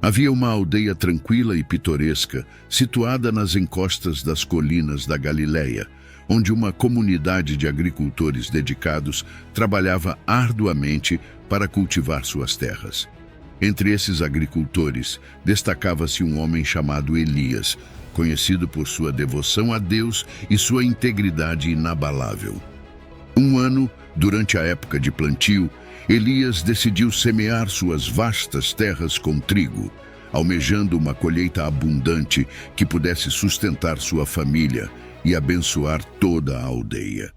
Havia uma aldeia tranquila e pitoresca, situada nas encostas das colinas da Galileia, onde uma comunidade de agricultores dedicados trabalhava arduamente para cultivar suas terras. Entre esses agricultores, destacava-se um homem chamado Elias, conhecido por sua devoção a Deus e sua integridade inabalável. Um ano, durante a época de plantio, Elias decidiu semear suas vastas terras com trigo, almejando uma colheita abundante que pudesse sustentar sua família e abençoar toda a aldeia.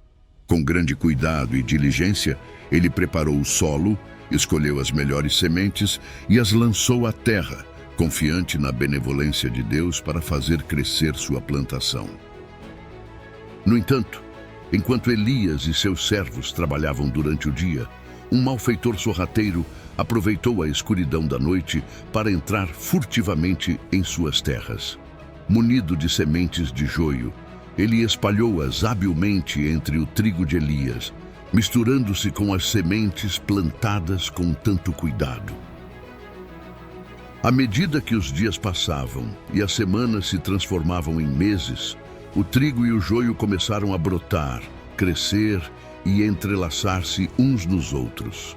Com grande cuidado e diligência, ele preparou o solo, escolheu as melhores sementes e as lançou à terra, confiante na benevolência de Deus para fazer crescer sua plantação. No entanto, enquanto Elias e seus servos trabalhavam durante o dia, um malfeitor sorrateiro aproveitou a escuridão da noite para entrar furtivamente em suas terras. Munido de sementes de joio, ele espalhou-as habilmente entre o trigo de Elias, misturando-se com as sementes plantadas com tanto cuidado. À medida que os dias passavam e as semanas se transformavam em meses, o trigo e o joio começaram a brotar, crescer e entrelaçar-se uns nos outros.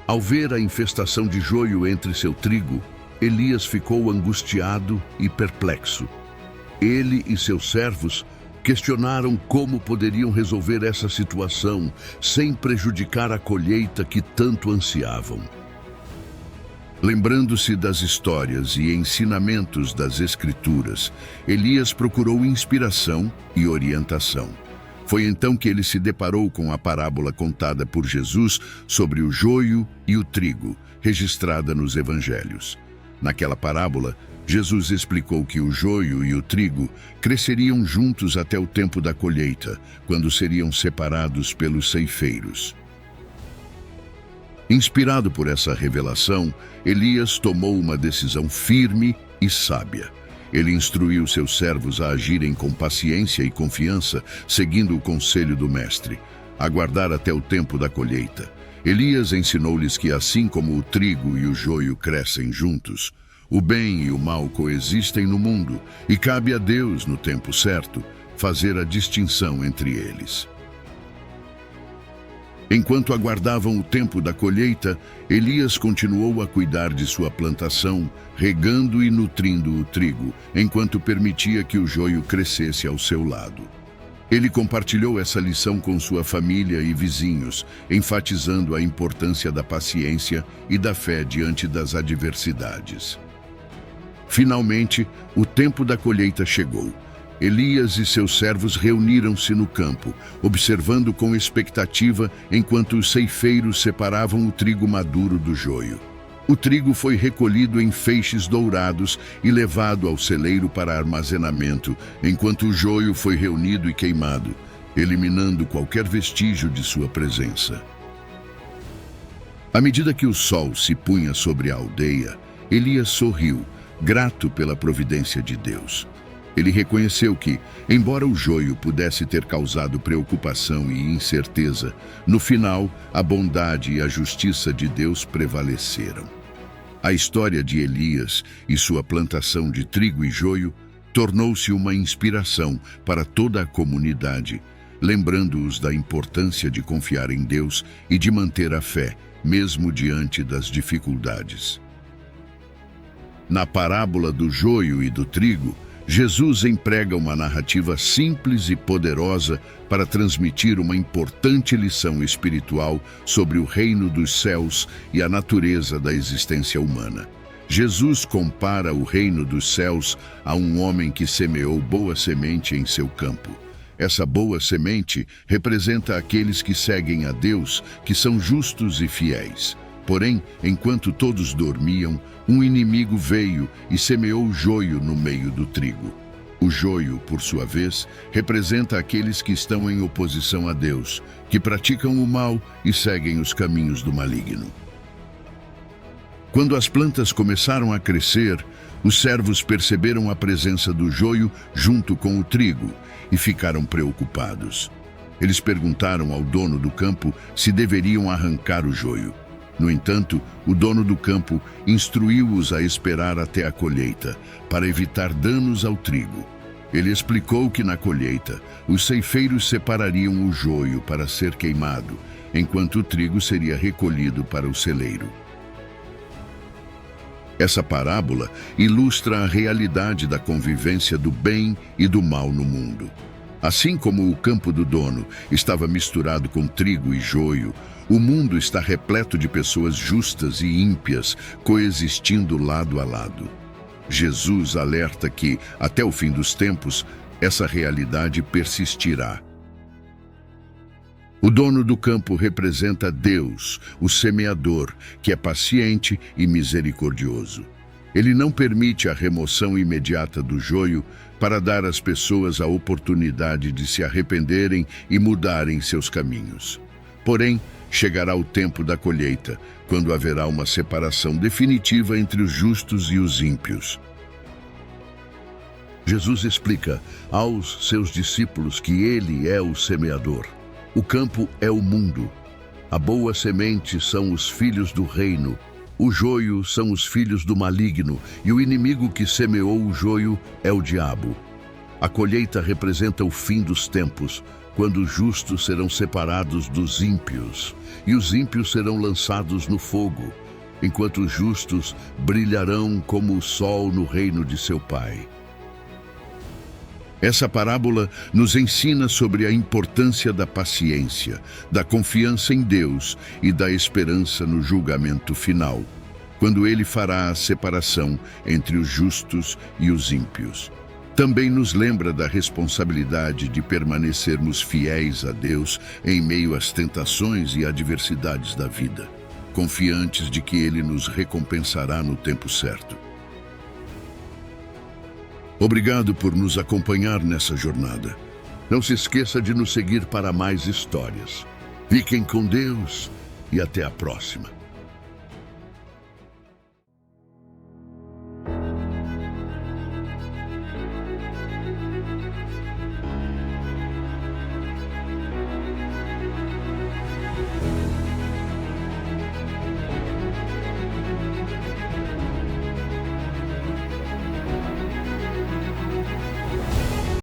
Ao ver a infestação de joio entre seu trigo, Elias ficou angustiado e perplexo. Ele e seus servos questionaram como poderiam resolver essa situação sem prejudicar a colheita que tanto ansiavam. Lembrando-se das histórias e ensinamentos das Escrituras, Elias procurou inspiração e orientação. Foi então que ele se deparou com a parábola contada por Jesus sobre o joio e o trigo, registrada nos Evangelhos. Naquela parábola, Jesus explicou que o joio e o trigo cresceriam juntos até o tempo da colheita, quando seriam separados pelos ceifeiros. Inspirado por essa revelação, Elias tomou uma decisão firme e sábia. Ele instruiu seus servos a agirem com paciência e confiança, seguindo o conselho do mestre, aguardar até o tempo da colheita. Elias ensinou-lhes que assim como o trigo e o joio crescem juntos, o bem e o mal coexistem no mundo e cabe a Deus, no tempo certo, fazer a distinção entre eles. Enquanto aguardavam o tempo da colheita, Elias continuou a cuidar de sua plantação, regando e nutrindo o trigo, enquanto permitia que o joio crescesse ao seu lado. Ele compartilhou essa lição com sua família e vizinhos, enfatizando a importância da paciência e da fé diante das adversidades. Finalmente, o tempo da colheita chegou. Elias e seus servos reuniram-se no campo, observando com expectativa enquanto os ceifeiros separavam o trigo maduro do joio. O trigo foi recolhido em feixes dourados e levado ao celeiro para armazenamento, enquanto o joio foi reunido e queimado, eliminando qualquer vestígio de sua presença. À medida que o sol se punha sobre a aldeia, Elias sorriu, grato pela providência de Deus. Ele reconheceu que, embora o joio pudesse ter causado preocupação e incerteza, no final, a bondade e a justiça de Deus prevaleceram. A história de Elias e sua plantação de trigo e joio tornou-se uma inspiração para toda a comunidade, lembrando-os da importância de confiar em Deus e de manter a fé, mesmo diante das dificuldades. Na parábola do joio e do trigo, Jesus emprega uma narrativa simples e poderosa para transmitir uma importante lição espiritual sobre o reino dos céus e a natureza da existência humana. Jesus compara o reino dos céus a um homem que semeou boa semente em seu campo. Essa boa semente representa aqueles que seguem a Deus, que são justos e fiéis. Porém, enquanto todos dormiam, um inimigo veio e semeou joio no meio do trigo. O joio, por sua vez, representa aqueles que estão em oposição a Deus, que praticam o mal e seguem os caminhos do maligno. Quando as plantas começaram a crescer, os servos perceberam a presença do joio junto com o trigo e ficaram preocupados. Eles perguntaram ao dono do campo se deveriam arrancar o joio. No entanto, o dono do campo instruiu-os a esperar até a colheita, para evitar danos ao trigo. Ele explicou que na colheita, os ceifeiros separariam o joio para ser queimado, enquanto o trigo seria recolhido para o celeiro. Essa parábola ilustra a realidade da convivência do bem e do mal no mundo. Assim como o campo do dono estava misturado com trigo e joio, o mundo está repleto de pessoas justas e ímpias coexistindo lado a lado. Jesus alerta que, até o fim dos tempos, essa realidade persistirá. O dono do campo representa Deus, o semeador, que é paciente e misericordioso. Ele não permite a remoção imediata do joio para dar às pessoas a oportunidade de se arrependerem e mudarem seus caminhos. Porém, chegará o tempo da colheita, quando haverá uma separação definitiva entre os justos e os ímpios. Jesus explica aos seus discípulos que ele é o semeador. O campo é o mundo. A boa semente são os filhos do reino. O joio são os filhos do maligno, e o inimigo que semeou o joio é o diabo. A colheita representa o fim dos tempos, quando os justos serão separados dos ímpios, e os ímpios serão lançados no fogo, enquanto os justos brilharão como o sol no reino de seu Pai. Essa parábola nos ensina sobre a importância da paciência, da confiança em Deus e da esperança no julgamento final, quando Ele fará a separação entre os justos e os ímpios. Também nos lembra da responsabilidade de permanecermos fiéis a Deus em meio às tentações e adversidades da vida, confiantes de que Ele nos recompensará no tempo certo. Obrigado por nos acompanhar nessa jornada. Não se esqueça de nos seguir para mais histórias. Fiquem com Deus e até a próxima.